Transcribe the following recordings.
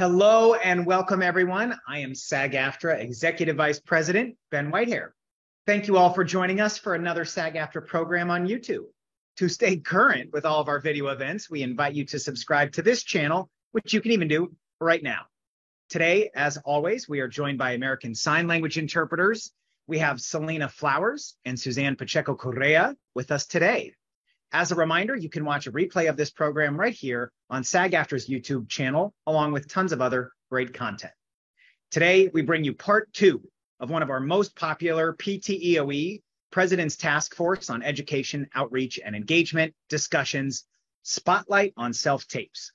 Hello and welcome, everyone. I am SAG-AFTRA Executive Vice President Ben Whitehair. Thank you all for joining us for another SAG-AFTRA program on YouTube. To stay current with all of our video events, we invite you to subscribe to this channel, which you can even do right now. Today, as always, we are joined by American Sign Language interpreters. We have Selena Flowers and Suzanne Pacheco Correa with us today. As a reminder, you can watch a replay of this program right here on SAG-AFTRA's YouTube channel, along with tons of other great content. Today, we bring you part 2 of one of our most popular PTEOE, President's Task Force on Education, Outreach, and Engagement discussions, Spotlight on Self-Tapes.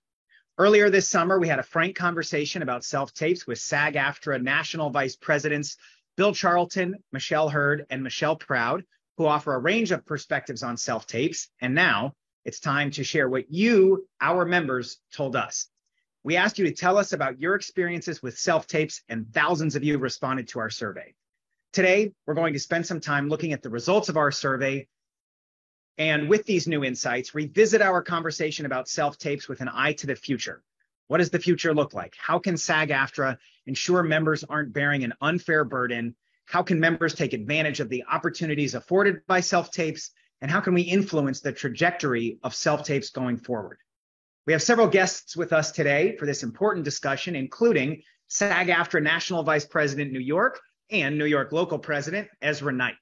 Earlier this summer, we had a frank conversation about self-tapes with SAG-AFTRA National Vice Presidents Bill Charlton, Michelle Hurd, and Michelle Proud, who offer a range of perspectives on self-tapes. And now it's time to share what you, our members, told us. We asked you to tell us about your experiences with self-tapes, and thousands of you responded to our survey. Today, we're going to spend some time looking at the results of our survey, and with these new insights, revisit our conversation about self-tapes with an eye to the future. What does the future look like? How can SAG-AFTRA ensure members aren't bearing an unfair burden? How can members take advantage of the opportunities afforded by self-tapes? And how can we influence the trajectory of self-tapes going forward? We have several guests with us today for this important discussion, including SAG-AFTRA National Vice President, New York, and New York Local President, Ezra Knight.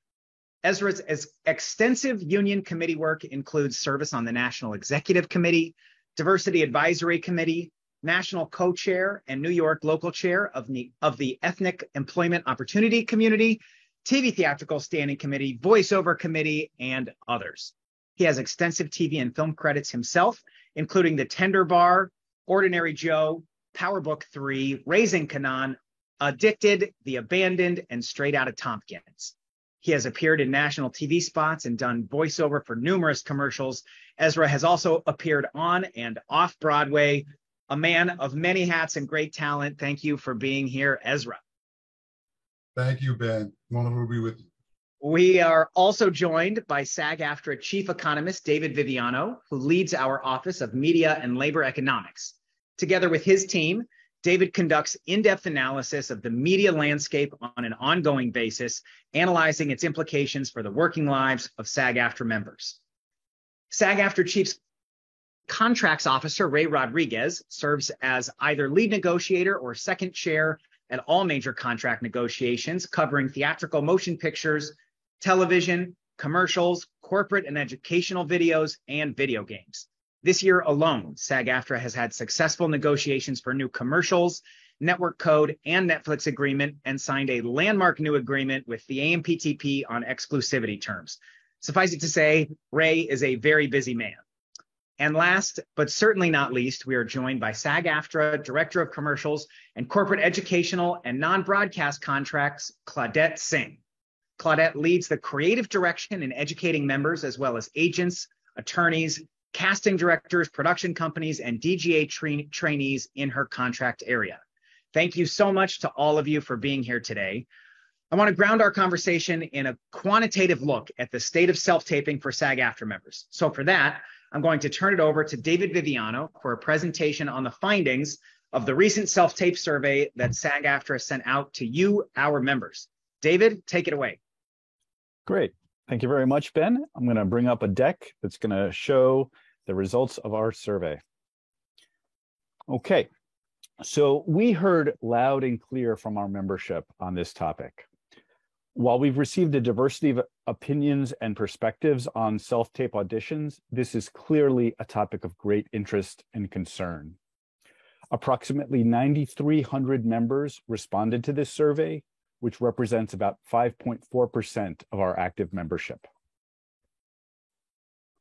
Ezra's extensive union committee work includes service on the National Executive Committee, Diversity Advisory Committee, National Co-Chair and New York Local Chair of the Ethnic Employment Opportunity Community, TV Theatrical Standing Committee, Voiceover Committee, and others. He has extensive TV and film credits himself, including The Tender Bar, Ordinary Joe, Power Book 3, Raising Kanan, Addicted, The Abandoned, and Straight Outta Tompkins. He has appeared in national TV spots and done voiceover for numerous commercials. Ezra has also appeared on and off Broadway. A man of many hats and great talent. Thank you for being here, Ezra. Thank you, Ben. Wonderful to be with you. We are also joined by SAG-AFTRA Chief Economist David Viviano, who leads our Office of Media and Labor Economics. Together with his team, David conducts in-depth analysis of the media landscape on an ongoing basis, analyzing its implications for the working lives of SAG-AFTRA members. SAG-AFTRA Chief Contracts Officer Ray Rodriguez serves as either lead negotiator or second chair at all major contract negotiations, covering theatrical motion pictures, television, commercials, corporate and educational videos, and video games. This year alone, SAG-AFTRA has had successful negotiations for new commercials, network code, and Netflix agreement, and signed a landmark new agreement with the AMPTP on exclusivity terms. Suffice it to say, Ray is a very busy man. And last, but certainly not least, we are joined by SAG-AFTRA Director of Commercials and Corporate Educational and Non-Broadcast Contracts, Claudette Singh. Claudette leads the creative direction in educating members, as well as agents, attorneys, casting directors, production companies, and DGA trainees in her contract area. Thank you so much to all of you for being here today. I want to ground our conversation in a quantitative look at the state of self-taping for SAG-AFTRA members. So for that, I'm going to turn it over to David Viviano for a presentation on the findings of the recent self-tape survey that SAG-AFTRA sent out to you, our members. David, take it away. Great. Thank you very much, Ben. I'm going to bring up a deck that's going to show the results of our survey. Okay, so we heard loud and clear from our membership on this topic. While we've received a diversity of opinions and perspectives on self-tape auditions, this is clearly a topic of great interest and concern. Approximately 9,300 members responded to this survey, which represents about 5.4% of our active membership.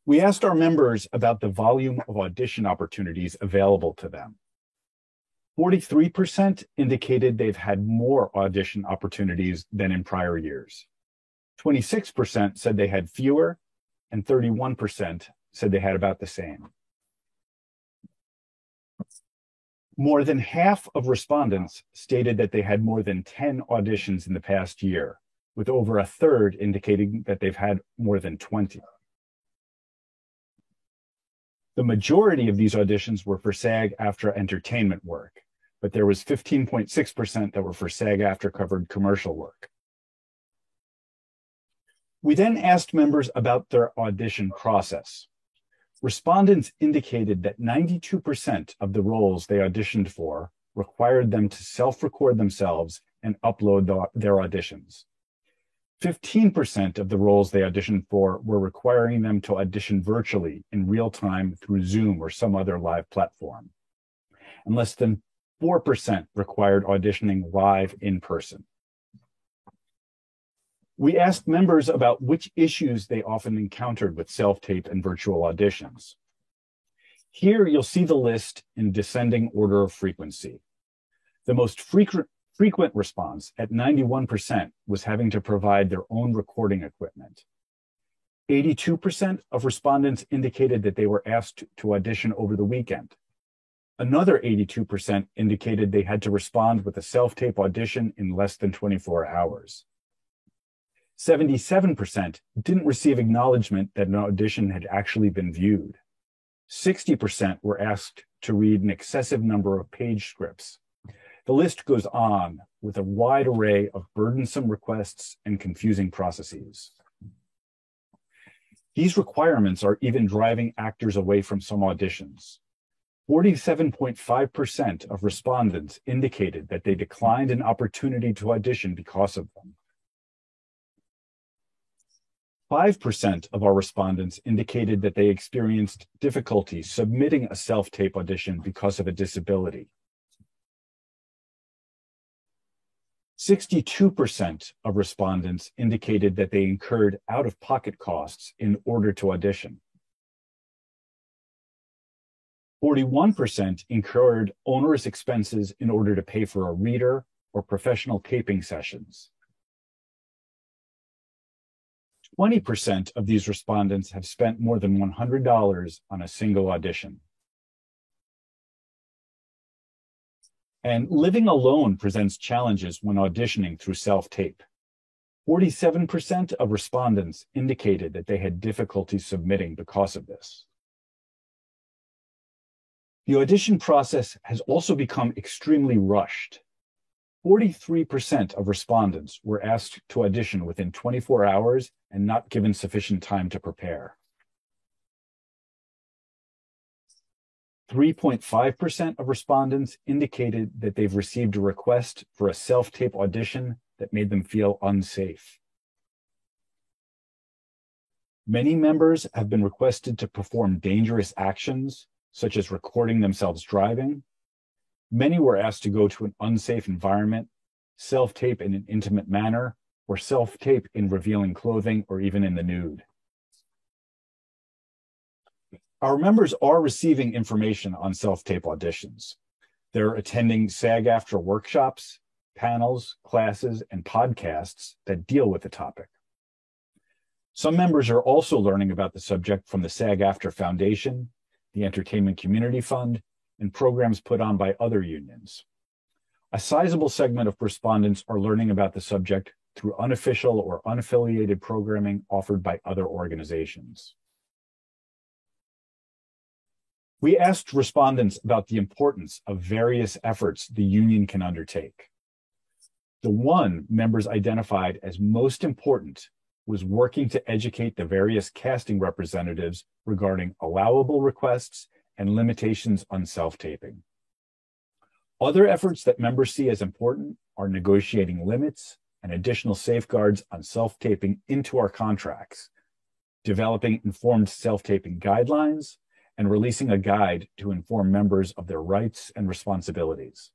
We asked our members about the volume of audition opportunities available to them. 43% indicated they've had more audition opportunities than in prior years. 26% said they had fewer, and 31% said they had about the same. More than half of respondents stated that they had more than 10 auditions in the past year, with over a third indicating that they've had more than 20. The majority of these auditions were for SAG-AFTRA entertainment work, but there was 15.6% that were for SAG-AFTRA covered commercial work. We then asked members about their audition process. Respondents indicated that 92% of the roles they auditioned for required them to self-record themselves and upload their auditions. 15% of the roles they auditioned for were requiring them to audition virtually in real time through Zoom or some other live platform. And less than 4% required auditioning live in person. We asked members about which issues they often encountered with self-tape and virtual auditions. Here you'll see the list in descending order of frequency. The most frequent response at 91% was having to provide their own recording equipment. 82% of respondents indicated that they were asked to audition over the weekend. Another 82% indicated they had to respond with a self-tape audition in less than 24 hours. 77% didn't receive acknowledgement that an audition had actually been viewed. 60% were asked to read an excessive number of page scripts. The list goes on with a wide array of burdensome requests and confusing processes. These requirements are even driving actors away from some auditions. 47.5% of respondents indicated that they declined an opportunity to audition because of them. 5% of our respondents indicated that they experienced difficulty submitting a self-tape audition because of a disability. 62% of respondents indicated that they incurred out-of-pocket costs in order to audition. 41% incurred onerous expenses in order to pay for a reader or professional taping sessions. 20% of these respondents have spent more than $100 on a single audition. And living alone presents challenges when auditioning through self-tape. 47% of respondents indicated that they had difficulty submitting because of this. The audition process has also become extremely rushed. 43% of respondents were asked to audition within 24 hours and not given sufficient time to prepare. 3.5% of respondents indicated that they've received a request for a self-tape audition that made them feel unsafe. Many members have been requested to perform dangerous actions, such as recording themselves driving. Many were asked to go to an unsafe environment, self-tape in an intimate manner, or self-tape in revealing clothing or even in the nude. Our members are receiving information on self-tape auditions. They're attending SAG-AFTRA workshops, panels, classes, and podcasts that deal with the topic. Some members are also learning about the subject from the SAG-AFTRA Foundation, the Entertainment Community Fund, and programs put on by other unions. A sizable segment of respondents are learning about the subject through unofficial or unaffiliated programming offered by other organizations. We asked respondents about the importance of various efforts the union can undertake. The one members identified as most important was working to educate the various casting representatives regarding allowable requests and limitations on self-taping. Other efforts that members see as important are negotiating limits and additional safeguards on self-taping into our contracts, developing informed self-taping guidelines, and releasing a guide to inform members of their rights and responsibilities.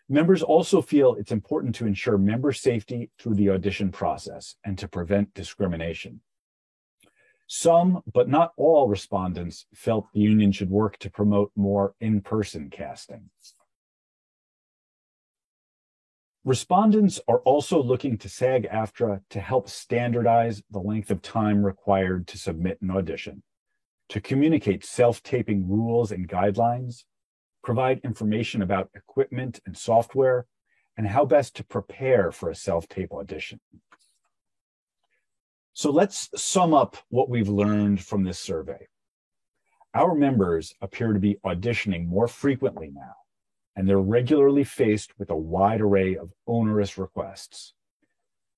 Members also feel it's important to ensure member safety through the audition process and to prevent discrimination. Some, but not all, respondents felt the union should work to promote more in-person casting. Respondents are also looking to SAG-AFTRA to help standardize the length of time required to submit an audition, to communicate self-taping rules and guidelines, provide information about equipment and software, and how best to prepare for a self-tape audition. So let's sum up what we've learned from this survey. Our members appear to be auditioning more frequently now, and they're regularly faced with a wide array of onerous requests.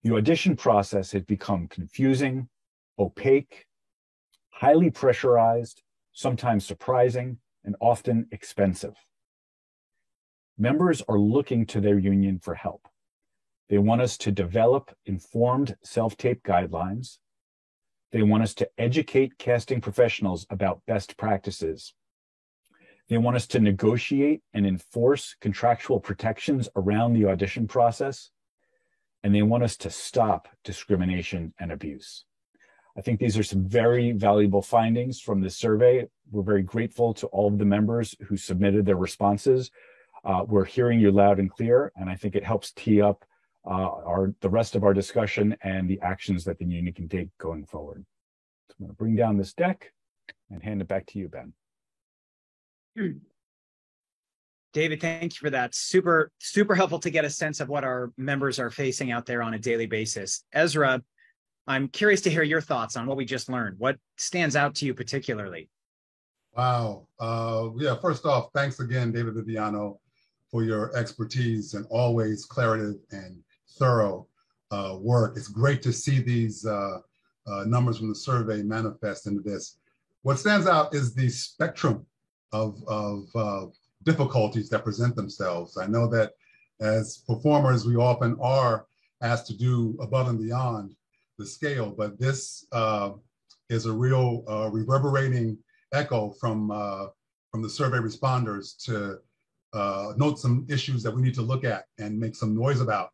The audition process has become confusing, opaque, highly pressurized, sometimes surprising, and often expensive. Members are looking to their union for help. They want us to develop informed self-tape guidelines. They want us to educate casting professionals about best practices. They want us to negotiate and enforce contractual protections around the audition process. And they want us to stop discrimination and abuse. I think these are some very valuable findings from this survey. We're very grateful to all of the members who submitted their responses. We're hearing you loud and clear, and I think it helps tee up the rest of our discussion and the actions that the union can take going forward. So I'm going to bring down this deck and hand it back to you, Ben. David, thank you for that. Super helpful to get a sense of what our members are facing out there on a daily basis. Ezra, I'm curious to hear your thoughts on what we just learned. What stands out to you particularly? Wow. Yeah, first off, thanks again, David Viviano, for your expertise and always claritative and thorough work. It's great to see these numbers from the survey manifest into this. What stands out is the spectrum of difficulties that present themselves. I know that as performers, we often are asked to do above and beyond the scale, but this is a real reverberating echo from the survey responders to note some issues that we need to look at and make some noise about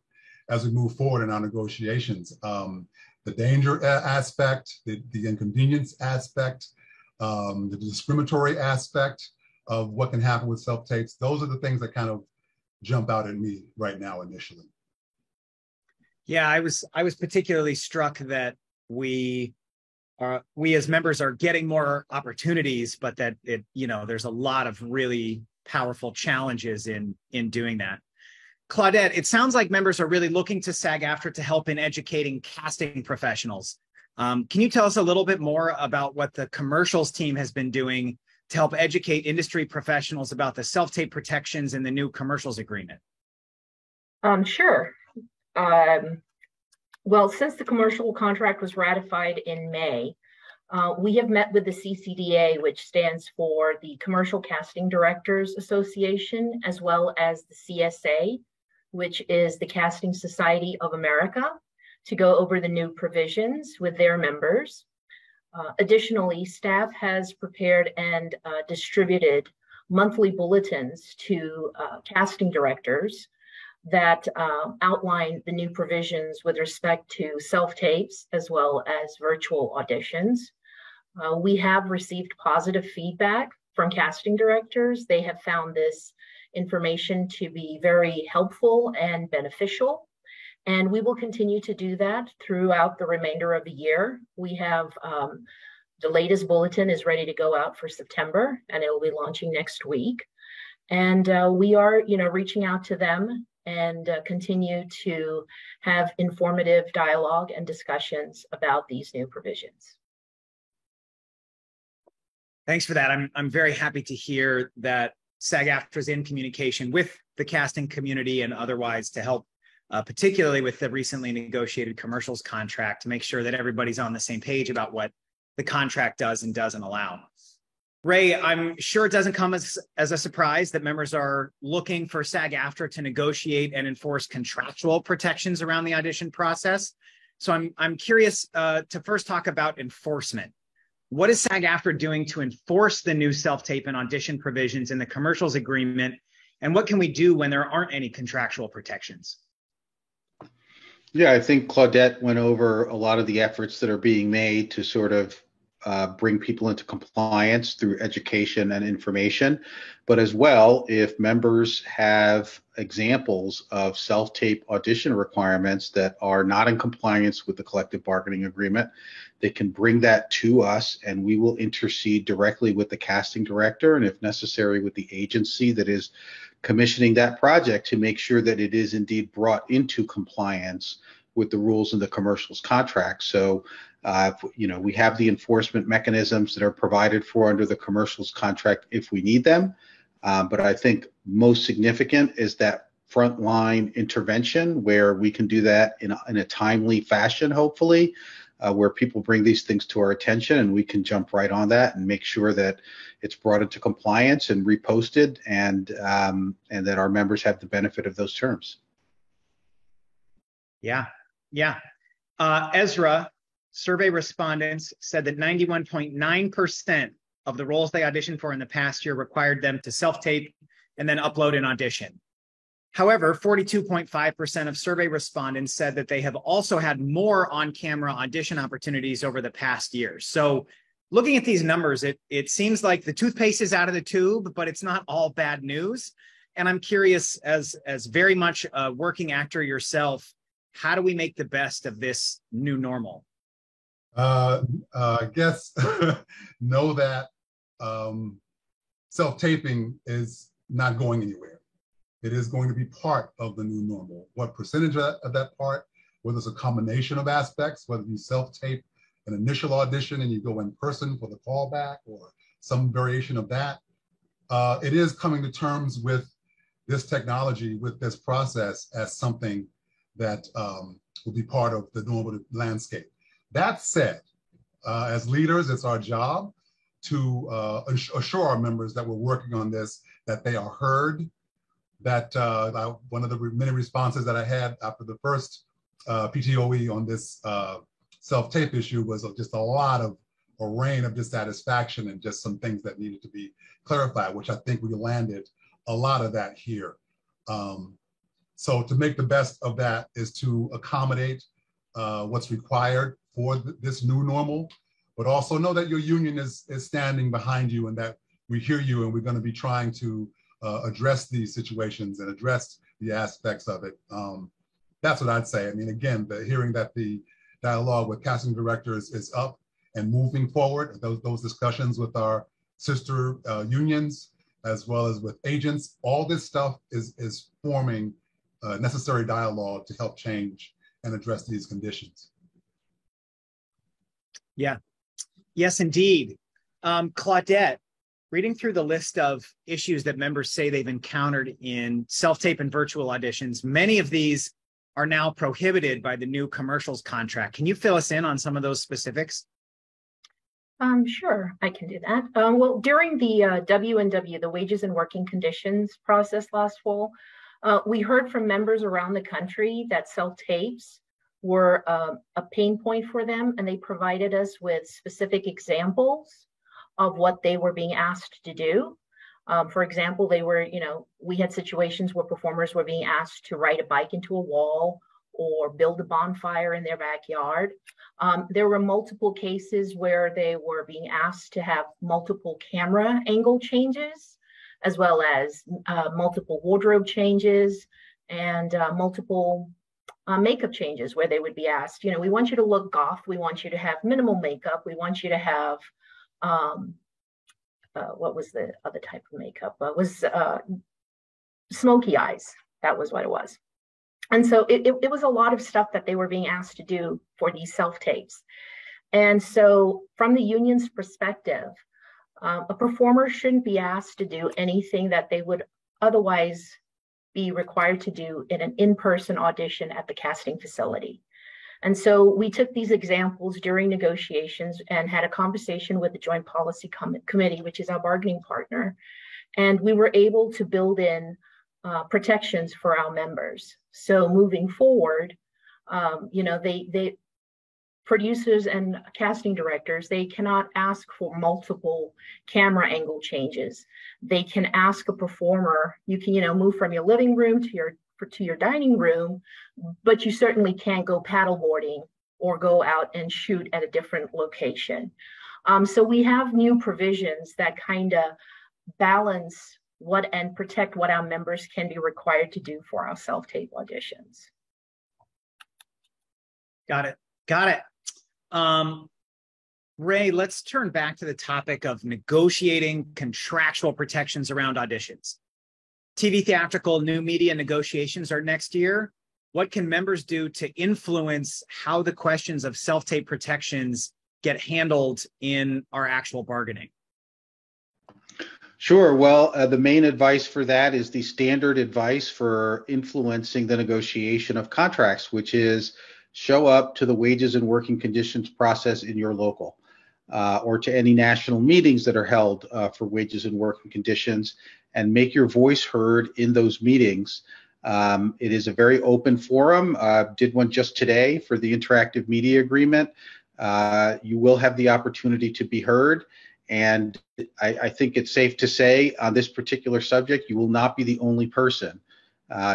as we move forward in our negotiations. The danger aspect, the inconvenience aspect, the discriminatory aspect of what can happen with self-tapes. Those are the things that kind of jump out at me right now initially. Yeah, I was particularly struck that we as members are getting more opportunities, but that there's a lot of really powerful challenges in doing that. Claudette, it sounds like members are really looking to SAG-AFTRA to help in educating casting professionals. Can you tell us a little bit more about what the commercials team has been doing to help educate industry professionals about the self-tape protections in the new commercials agreement? Sure. Well, since the commercial contract was ratified in May, we have met with the CCDA, which stands for the Commercial Casting Directors Association, as well as the CSA, which is the Casting Society of America, to go over the new provisions with their members. Additionally, staff has prepared and distributed monthly bulletins to casting directors that outline the new provisions with respect to self-tapes as well as virtual auditions. We have received positive feedback from casting directors. They have found this information to be very helpful and beneficial, and we will continue to do that throughout the remainder of the year. We have the latest bulletin is ready to go out for September, and it will be launching next week. And we are, reaching out to them and continue to have informative dialogue and discussions about these new provisions. Thanks for that. I'm very happy to hear that SAG-AFTRA is in communication with the casting community and otherwise to help, particularly with the recently negotiated commercials contract, to make sure that everybody's on the same page about what the contract does and doesn't allow. Ray, I'm sure it doesn't come as a surprise that members are looking for SAG-AFTRA to negotiate and enforce contractual protections around the audition process. So I'm curious to first talk about enforcement. What is SAG-AFTRA doing to enforce the new self-tape and audition provisions in the commercials agreement? And what can we do when there aren't any contractual protections? Yeah, I think Claudette went over a lot of the efforts that are being made to sort of bring people into compliance through education and information. But as well, if members have examples of self-tape audition requirements that are not in compliance with the collective bargaining agreement, they can bring that to us and we will intercede directly with the casting director and if necessary with the agency that is commissioning that project to make sure that it is indeed brought into compliance with the rules in the commercials contract. So, we have the enforcement mechanisms that are provided for under the commercials contract if we need them. But I think most significant is that frontline intervention where we can do that in a timely fashion, hopefully, where people bring these things to our attention and we can jump right on that and make sure that it's brought into compliance and reposted, and that our members have the benefit of those terms. Yeah. Ezra, survey respondents said that 91.9% of the roles they auditioned for in the past year required them to self-tape and then upload an audition. However, 42.5% of survey respondents said that they have also had more on-camera audition opportunities over the past year. So looking at these numbers, it seems like the toothpaste is out of the tube, but it's not all bad news. And I'm curious, as very much a working actor yourself, how do we make the best of this new normal? I guess know that self-taping is not going anywhere. It is going to be part of the new normal. What percentage of that part, whether it's a combination of aspects, whether you self-tape an initial audition and you go in person for the callback or some variation of that, it is coming to terms with this technology, with this process as something that will be part of the normal landscape. That said, as leaders, it's our job to assure our members that we're working on this, that they are heard, that one of the many responses that I had after the first PTOE on this self-tape issue was just a rain of dissatisfaction and just some things that needed to be clarified, which I think we landed a lot of that here. So to make the best of that is to accommodate what's required for this new normal, but also know that your union is standing behind you and that we hear you, and we're going to be trying to address these situations and address the aspects of it. That's what I'd say. I mean, again, hearing that the dialogue with casting directors is up and moving forward, those discussions with our sister unions, as well as with agents, all this stuff is forming necessary dialogue to help change and address these conditions. Yeah. Yes, indeed. Claudette, reading through the list of issues that members say they've encountered in self-tape and virtual auditions, many of these are now prohibited by the new commercials contract. Can you fill us in on some of those specifics? Sure, I can do that. Well, during the W&W, the Wages and Working Conditions process last fall, we heard from members around the country that self-tapes were a pain point for them, and they provided us with specific examples of what they were being asked to do. For example, we had situations where performers were being asked to ride a bike into a wall or build a bonfire in their backyard. There were multiple cases where they were being asked to have multiple camera angle changes, as well as multiple wardrobe changes and multiple makeup changes, where they would be asked, we want you to look goth, we want you to have minimal makeup, we want you to have what was the other type of makeup? It was smoky eyes. That was what it was. And so it was a lot of stuff that they were being asked to do for these self-tapes. And so from the union's perspective, a performer shouldn't be asked to do anything that they would otherwise be required to do in an in-person audition at the casting facility. And so we took these examples during negotiations and had a conversation with the Joint Policy Committee, which is our bargaining partner. And we were able to build in protections for our members. So moving forward, they producers and casting directors, they cannot ask for multiple camera angle changes. They can ask a performer, you can, move from your living room to your dining room, but you certainly can't go paddleboarding or go out and shoot at a different location. So we have new provisions that kind of balance and protect what our members can be required to do for our self-tape auditions. Got it. Ray, let's turn back to the topic of negotiating contractual protections around auditions. TV theatrical new media negotiations are next year. What can members do to influence how the questions of self-tape protections get handled in our actual bargaining? Sure. Well, the main advice for that is the standard advice for influencing the negotiation of contracts, which is show up to the wages and working conditions process in your local or to any national meetings that are held for wages and working conditions, and make your voice heard in those meetings. It is a very open forum. Did one just today for the interactive media agreement. You will have the opportunity to be heard. And I think it's safe to say on this particular subject, you will not be the only person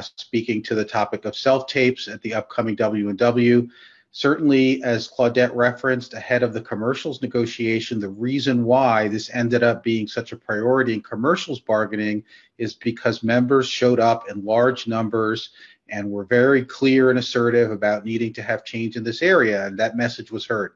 speaking to the topic of self-tapes at the upcoming W&W. Certainly, as Claudette referenced, ahead of the commercials negotiation, the reason why this ended up being such a priority in commercials bargaining is because members showed up in large numbers and were very clear and assertive about needing to have change in this area, and that message was heard.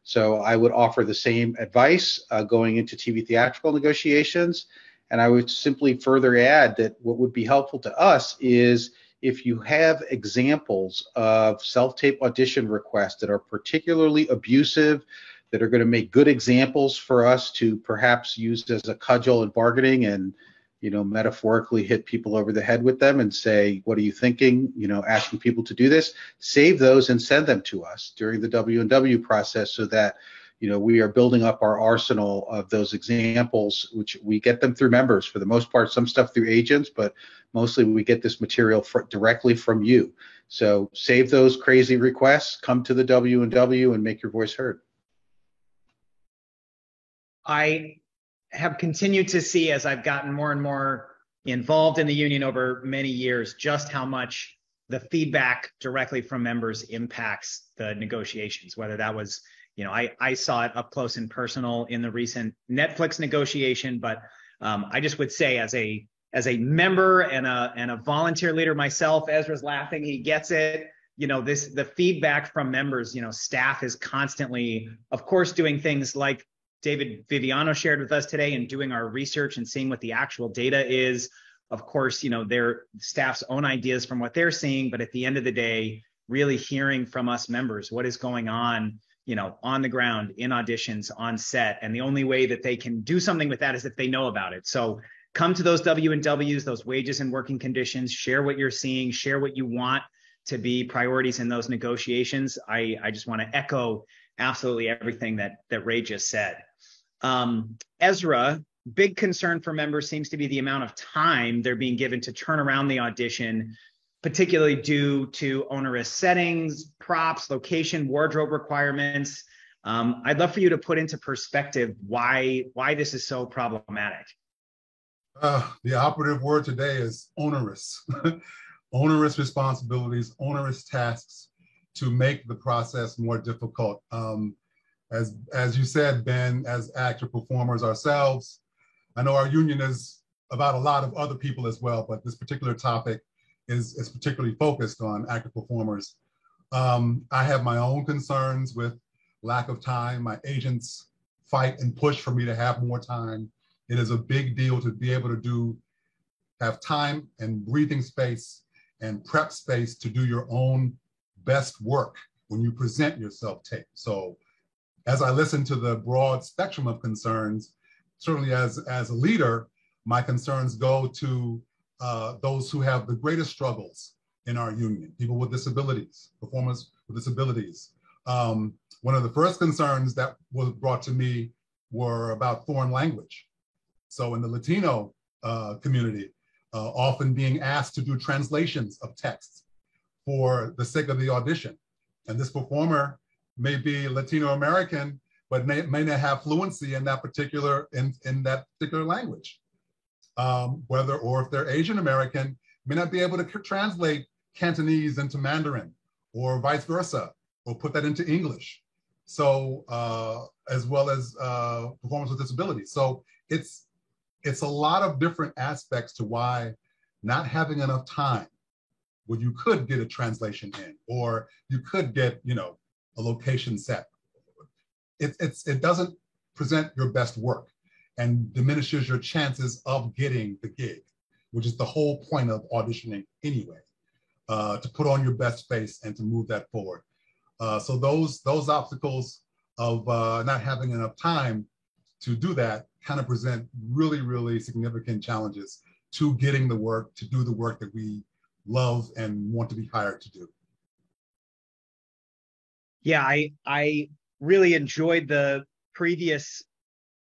So I would offer the same advice going into TV theatrical negotiations. And I would simply further add that what would be helpful to us is if you have examples of self-tape audition requests that are particularly abusive, that are going to make good examples for us to perhaps use as a cudgel in bargaining and, you know, metaphorically hit people over the head with them and say, what are you thinking? You know, asking people to do this, save those and send them to us during the W&W process so that, you know, we are building up our arsenal of those examples, which we get them through members for the most part, some stuff through agents, but mostly we get this material directly from you. So save those crazy requests, come to the W&W and make your voice heard. I have continued to see, as I've gotten more and more involved in the union over many years, just how much the feedback directly from members impacts the negotiations, whether that was, you know, I saw it up close and personal in the recent Netflix negotiation, but I just would say as a member and a volunteer leader myself, Ezra's laughing, he gets it. You know, the feedback from members, you know, staff is constantly, of course, doing things like David Viviano shared with us today and doing our research and seeing what the actual data is. Of course, you know, their staff's own ideas from what they're seeing, but at the end of the day, really hearing from us members what is going on, you know, on the ground, in auditions, on set. And the only way that they can do something with that is if they know about it. So come to those W&Ws, those wages and working conditions, share what you're seeing, share what you want to be priorities in those negotiations. I just want to echo absolutely everything that Ray just said. Ezra, big concern for members seems to be the amount of time they're being given to turn around the audition, particularly due to onerous settings, props, location, wardrobe requirements. I'd love for you to put into perspective why this is so problematic. The operative word today is onerous. Onerous responsibilities, onerous tasks to make the process more difficult. As you said, Ben, as actor performers ourselves, I know our union is about a lot of other people as well, but this particular topic is particularly focused on actor performers. I have my own concerns with lack of time. My agents fight and push for me to have more time. It is a big deal to be able to have time and breathing space and prep space to do your own best work when you present your self-tape. So as I listen to the broad spectrum of concerns, certainly as a leader, my concerns go to those who have the greatest struggles in our union, people with disabilities, performers with disabilities. One of the first concerns that was brought to me were about foreign language. So in the Latino community, often being asked to do translations of texts for the sake of the audition. And this performer may be Latino American, but may not have fluency in that particular language. Or if they're Asian American, may not be able to translate Cantonese into Mandarin, or vice versa, or put that into English. So as well as performers with disabilities. So it's a lot of different aspects to why not having enough time when you could get a translation in, or you could get, you know, a location set. It doesn't present your best work and diminishes your chances of getting the gig, which is the whole point of auditioning anyway, to put on your best face and to move that forward. So those obstacles of not having enough time to do that kind of present really, really significant challenges to getting the work, to do the work that we love and want to be hired to do. Yeah, I really enjoyed the previous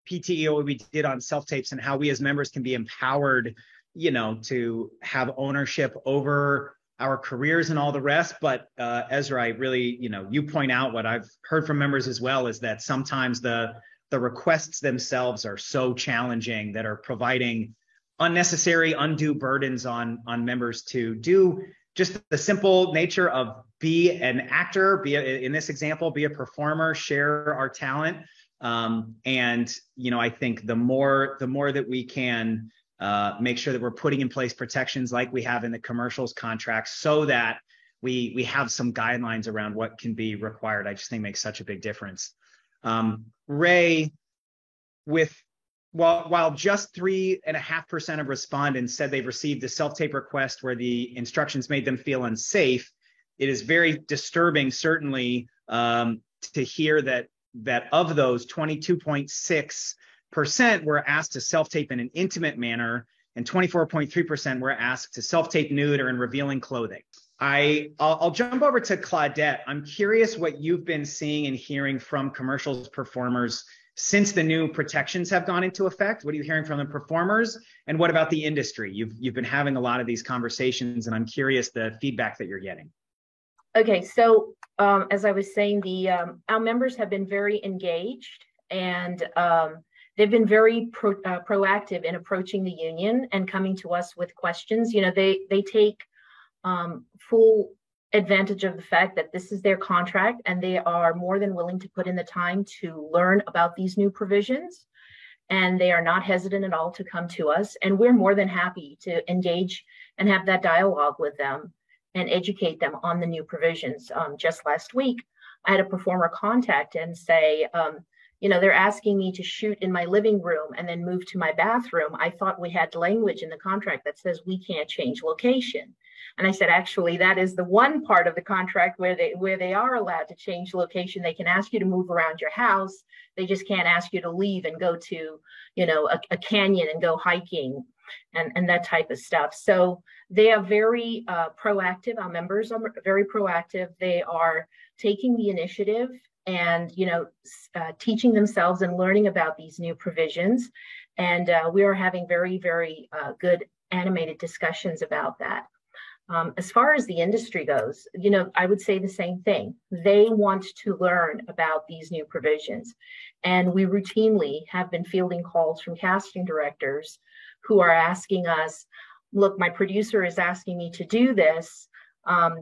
PTEO we did on self-tapes and how we as members can be empowered, to have ownership over our careers and all the rest. But Ezra, I really, you point out what I've heard from members as well, is that sometimes the requests themselves are so challenging that are providing unnecessary, undue burdens on members to do just the simple nature of be an actor, in this example, be a performer, share our talent. I think the more that we can make sure that we're putting in place protections like we have in the commercials contracts, so that we have some guidelines around what can be required, I just think makes such a big difference. Ray, while just 3.5% of respondents said they've received a self-tape request where the instructions made them feel unsafe, it is very disturbing, certainly, to hear that of those, 22.6% were asked to self-tape in an intimate manner, and 24.3% were asked to self-tape nude or in revealing clothing. I'll jump over to Claudette. I'm curious what you've been seeing and hearing from commercials performers since the new protections have gone into effect. What are you hearing from the performers, and what about the industry? You've been having a lot of these conversations, and I'm curious the feedback that you're getting. Okay, so as I was saying, our members have been very engaged, and they've been very proactive in approaching the union and coming to us with questions. They take full advantage of the fact that this is their contract, and they are more than willing to put in the time to learn about these new provisions. And they are not hesitant at all to come to us. And we're more than happy to engage and have that dialogue with them and educate them on the new provisions. Just last week, I had a performer contact and say, they're asking me to shoot in my living room and then move to my bathroom. I thought we had language in the contract that says we can't change location. And I said, actually, that is the one part of the contract where they are allowed to change location. They can ask you to move around your house. They just can't ask you to leave and go to, a canyon and go hiking and that type of stuff. So they are very proactive. Our members are very proactive. They are taking the initiative and, teaching themselves and learning about these new provisions. And we are having very, very good animated discussions about that. As far as the industry goes, I would say the same thing. They want to learn about these new provisions. And we routinely have been fielding calls from casting directors who are asking us, look, my producer is asking me to do this. Are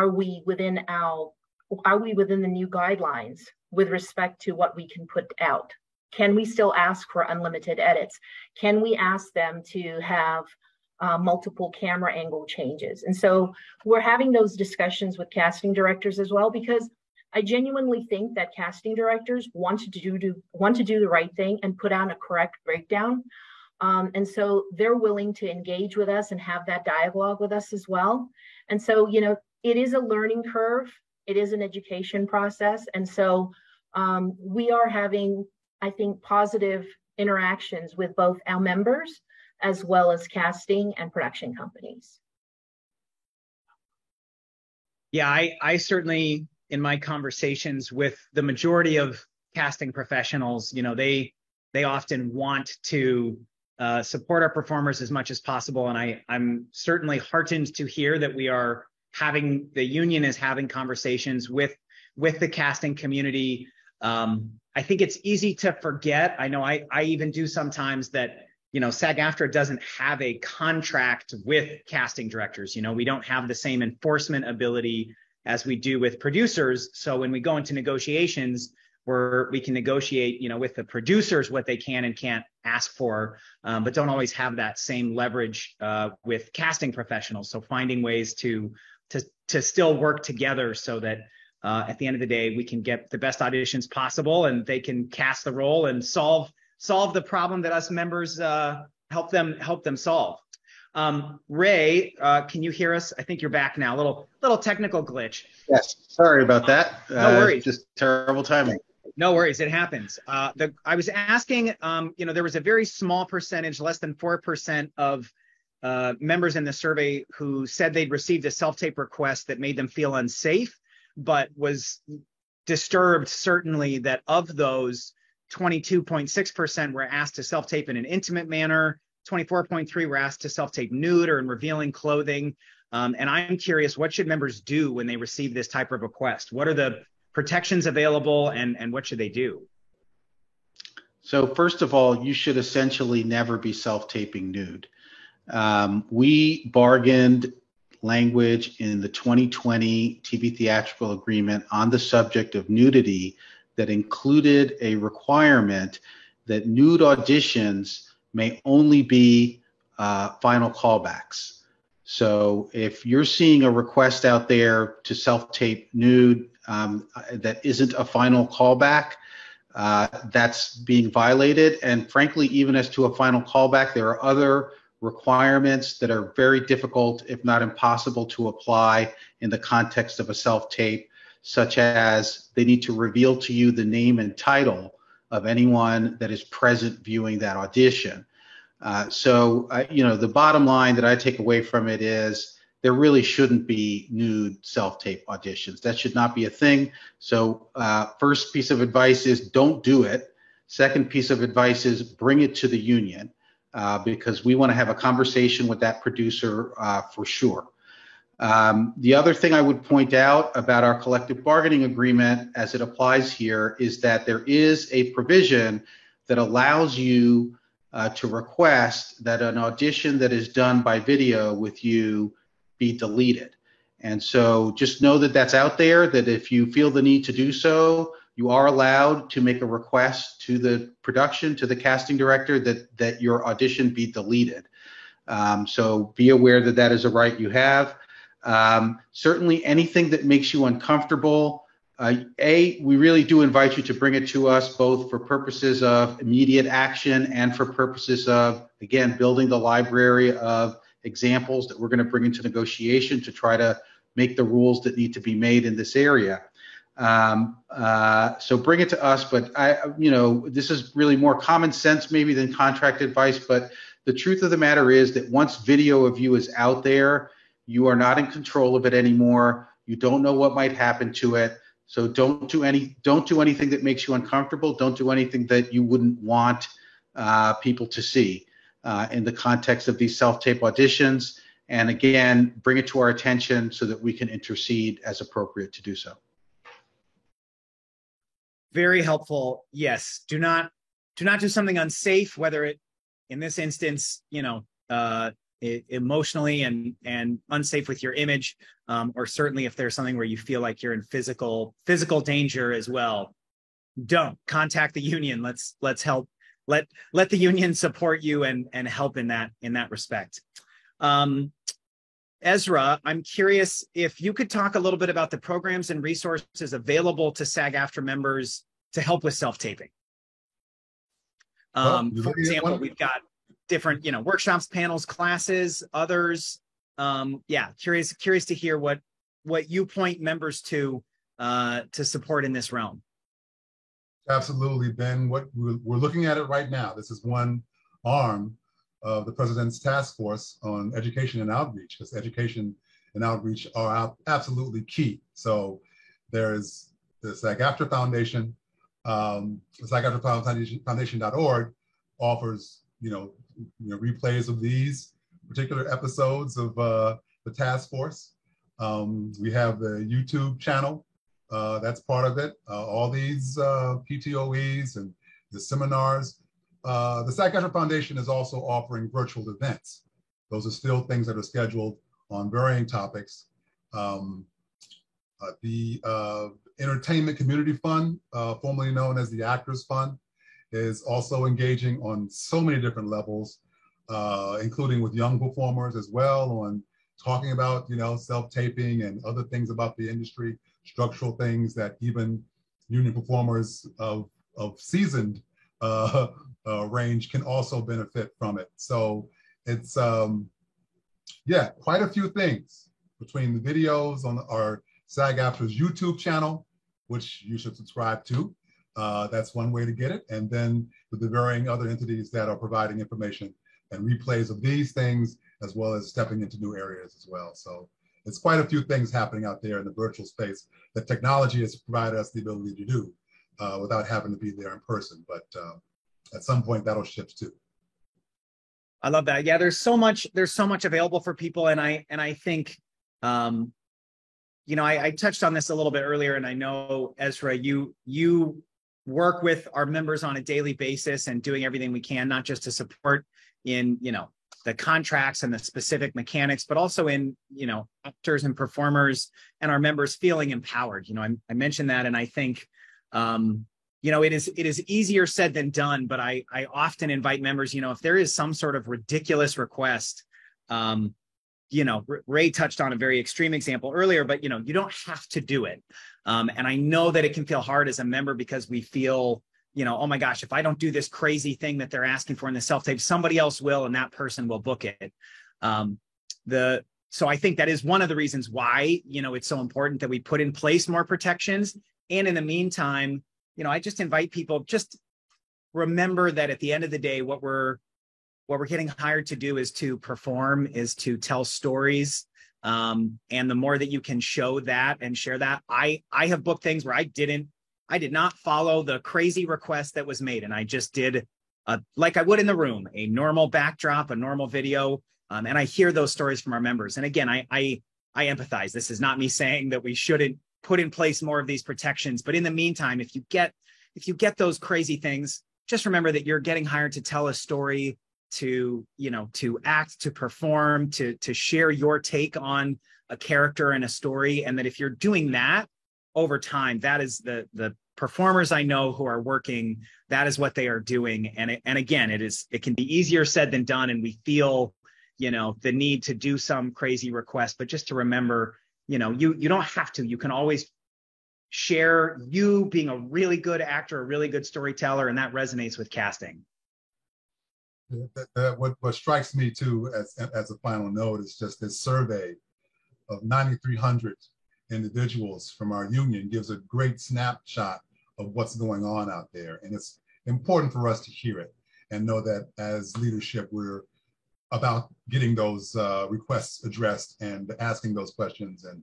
we within the new guidelines with respect to what we can put out? Can we still ask for unlimited edits? Can we ask them to have multiple camera angle changes? And so we're having those discussions with casting directors as well, because I genuinely think that casting directors want to do the right thing and put out a correct breakdown. And so they're willing to engage with us and have that dialogue with us as well. And so, it is a learning curve. It is an education process. And so we are having, I think, positive interactions with both our members as well as casting and production companies. Yeah, I certainly, in my conversations with the majority of casting professionals, they often want to support our performers as much as possible. And I'm certainly heartened to hear that the union is having conversations with the casting community. I think it's easy to forget. I know I even do sometimes that, SAG-AFTRA doesn't have a contract with casting directors. We don't have the same enforcement ability as we do with producers. So when we go into negotiations, we can negotiate, with the producers what they can and can't ask for, but don't always have that same leverage with casting professionals. So finding ways to still work together so that at the end of the day, we can get the best auditions possible and they can cast the role and solve the problem that us members help them solve. Ray, can you hear us? I think you're back now. Little technical glitch. Yes, sorry about that. No worries. Just terrible timing. No worries, it happens. I was asking, there was a very small percentage, less than 4% of members in the survey who said they'd received a self-tape request that made them feel unsafe, but was disturbed certainly that of those, 22.6% were asked to self-tape in an intimate manner, 24.3% were asked to self-tape nude or in revealing clothing. And I'm curious, what should members do when they receive this type of request? What are the protections available, and what should they do? So first of all, you should essentially never be self-taping nude. We bargained language in the 2020 TV theatrical agreement on the subject of nudity that included a requirement that nude auditions may only be final callbacks. So if you're seeing a request out there to self-tape nude that isn't a final callback, that's being violated. And frankly, even as to a final callback, there are other requirements that are very difficult, if not impossible, to apply in the context of a self-tape, such as they need to reveal to you the name and title of anyone that is present viewing that audition. So the bottom line that I take away from it is there really shouldn't be nude self-tape auditions. That should not be a thing. So first piece of advice is don't do it. Second piece of advice is bring it to the union because we want to have a conversation with that producer for sure. The other thing I would point out about our collective bargaining agreement as it applies here is that there is a provision that allows you to request that an audition that is done by video with you be deleted. And so just know that that's out there, that if you feel the need to do so, you are allowed to make a request to the production, to the casting director, that your audition be deleted. So be aware that that is a right you have. Certainly anything that makes you uncomfortable, we really do invite you to bring it to us both for purposes of immediate action and for purposes of, again, building the library of examples that we're going to bring into negotiation to try to make the rules that need to be made in this area. So bring it to us, but this is really more common sense maybe than contract advice, but the truth of the matter is that once video of you is out there, you are not in control of it anymore. You don't know what might happen to it. So don't do anything that makes you uncomfortable. Don't do anything that you wouldn't want people to see in the context of these self-tape auditions. And again, bring it to our attention so that we can intercede as appropriate to do so. Very helpful. Yes. Do not do something unsafe, whether it, in this instance, emotionally and unsafe with your image, or certainly if there's something where you feel like you're in physical danger as well. Don't contact the union. Let's help. Let the union support you and help in that respect. Ezra, I'm curious if you could talk a little bit about the programs and resources available to SAG-AFTRA members to help with self-taping. For example, we've got different, workshops, panels, classes, others. Curious to hear what you point members to support in this realm. Absolutely, Ben. What we're looking at it right now. This is one arm of the President's Task Force on Education and Outreach, because education and outreach are absolutely key. So there's the SAG-AFTRA Foundation. The SAG-AFTRA Foundation.org offers, replays of these particular episodes of the task force. We have the YouTube channel. That's part of it. All these PTOEs and the seminars. The SAG-AFTRA Foundation is also offering virtual events. Those are still things that are scheduled on varying topics. The Entertainment Community Fund, formerly known as the Actors Fund, is also engaging on so many different levels, including with young performers as well, on talking about, self-taping and other things about the industry, structural things that even union performers of seasoned range can also benefit from it. So it's, quite a few things between the videos on our SAG-AFTRA's YouTube channel, which you should subscribe to, That's one way to get it. And then with the varying other entities that are providing information and replays of these things, as well as stepping into new areas as well. So it's quite a few things happening out there in the virtual space that technology has provided us the ability to do without having to be there in person. But at some point that'll shift too. I love that. Yeah, there's so much available for people. And I think, I touched on this a little bit earlier, and I know, Ezra, you work with our members on a daily basis and doing everything we can, not just to support in, the contracts and the specific mechanics, but also in, actors and performers and our members feeling empowered. I mentioned that, and I think, it is easier said than done, but I often invite members, if there is some sort of ridiculous request, Ray touched on a very extreme example earlier, but, you don't have to do it. And I know that it can feel hard as a member because we feel, oh my gosh, if I don't do this crazy thing that they're asking for in the self-tape, somebody else will, and that person will book it. So I think that is one of the reasons why, it's so important that we put in place more protections. And in the meantime, I just invite people, just remember that at the end of the day, what we're getting hired to do is to perform, is to tell stories. And the more that you can show that and share that, I have booked things where I did not follow the crazy request that was made. And I just did like I would in the room, a normal backdrop, a normal video. And I hear those stories from our members. And again, I empathize. This is not me saying that we shouldn't put in place more of these protections. But in the meantime, if you get those crazy things, just remember that you're getting hired to tell a story, to act, to perform, to share your take on a character and a story. And that if you're doing that over time, that is the performers I know who are working, that is what they are doing. And again, it can be easier said than done. And we feel, the need to do some crazy request, but just to remember, you don't have to. You can always share you being a really good actor, a really good storyteller, and that resonates with casting. What strikes me too, as a final note, is just this survey of 9,300 individuals from our union gives a great snapshot of what's going on out there. And it's important for us to hear it and know that as leadership, we're about getting those requests addressed and asking those questions and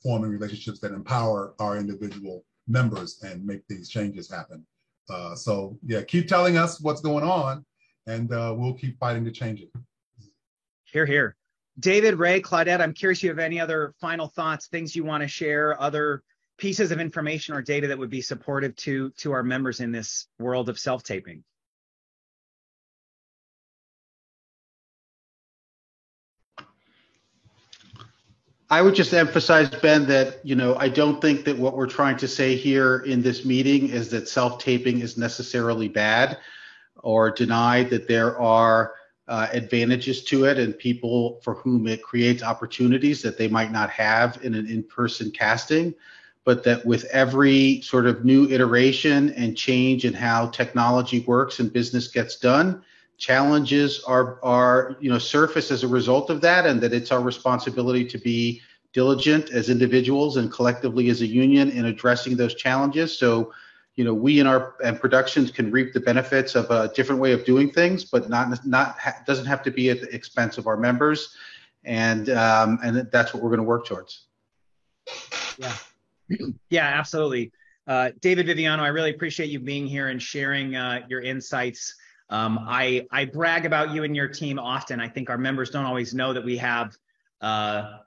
forming relationships that empower our individual members and make these changes happen. So yeah, keep telling us what's going on, and we'll keep fighting to change it. Hear, hear. David, Ray, Claudette, I'm curious if you have any other final thoughts, things you want to share, other pieces of information or data that would be supportive to our members in this world of self-taping. I would just emphasize, Ben, that, I don't think that what we're trying to say here in this meeting is that self-taping is necessarily bad or deny that there are advantages to it and people for whom it creates opportunities that they might not have in an in-person casting, but that with every sort of new iteration and change in how technology works and business gets done, challenges are surface as a result of that, and that it's our responsibility to be diligent as individuals and collectively as a union in addressing those challenges. So, we and productions can reap the benefits of a different way of doing things, but doesn't have to be at the expense of our members, and that's what we're going to work towards. Yeah, absolutely. David Viviano, I really appreciate you being here and sharing your insights. I brag about you and your team often. I think our members don't always know that we have, a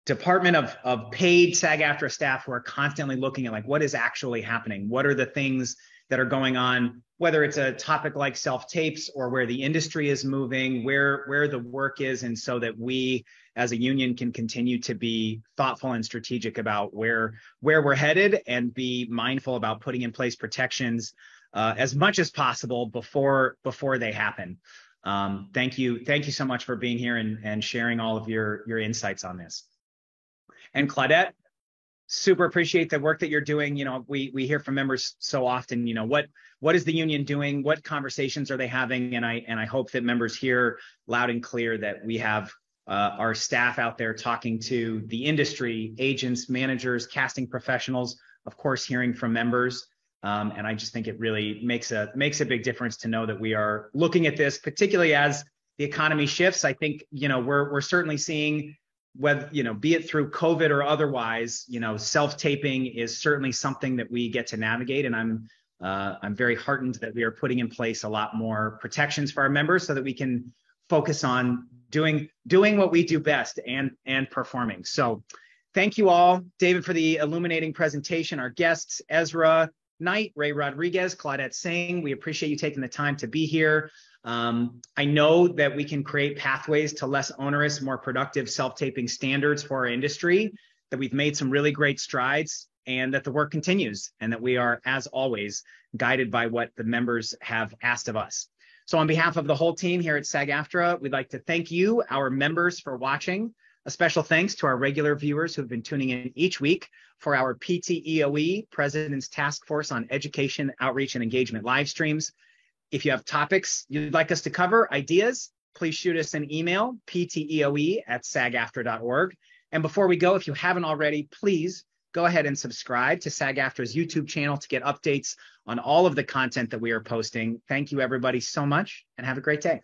department of paid SAG-AFTRA staff who are constantly looking at what is actually happening. What are the things that are going on, whether it's a topic like self-tapes or where the industry is moving, where the work is. And so that we as a union can continue to be thoughtful and strategic about where we're headed and be mindful about putting in place protections as much as possible before they happen. Thank you so much for being here and sharing all of your insights on this. And Claudette, super appreciate the work that you're doing. We hear from members so often, what is the union doing? What conversations are they having? And I hope that members hear loud and clear that we have our staff out there talking to the industry, agents, managers, casting professionals of course, hearing from members. And I just think it really makes a big difference to know that we are looking at this, particularly as the economy shifts. I think, we're certainly seeing, whether, be it through COVID or otherwise, self-taping is certainly something that we get to navigate. And I'm very heartened that we are putting in place a lot more protections for our members so that we can focus on doing what we do best and performing. So thank you all, David, for the illuminating presentation. Our guests, Ezra Knight, Ray Rodriguez, Claudette Singh, we appreciate you taking the time to be here. I know that we can create pathways to less onerous, more productive self-taping standards for our industry, that we've made some really great strides, and that the work continues, and that we are, as always, guided by what the members have asked of us. So on behalf of the whole team here at SAG-AFTRA, we'd like to thank you, our members, for watching. A special thanks to our regular viewers who have been tuning in each week for our PTEOE, President's Task Force on Education, Outreach, and Engagement live streams. If you have topics you'd like us to cover, ideas, please shoot us an email, pteoe@sagaftra.org. And before we go, if you haven't already, please go ahead and subscribe to SAG-AFTRA's YouTube channel to get updates on all of the content that we are posting. Thank you, everybody, so much, and have a great day.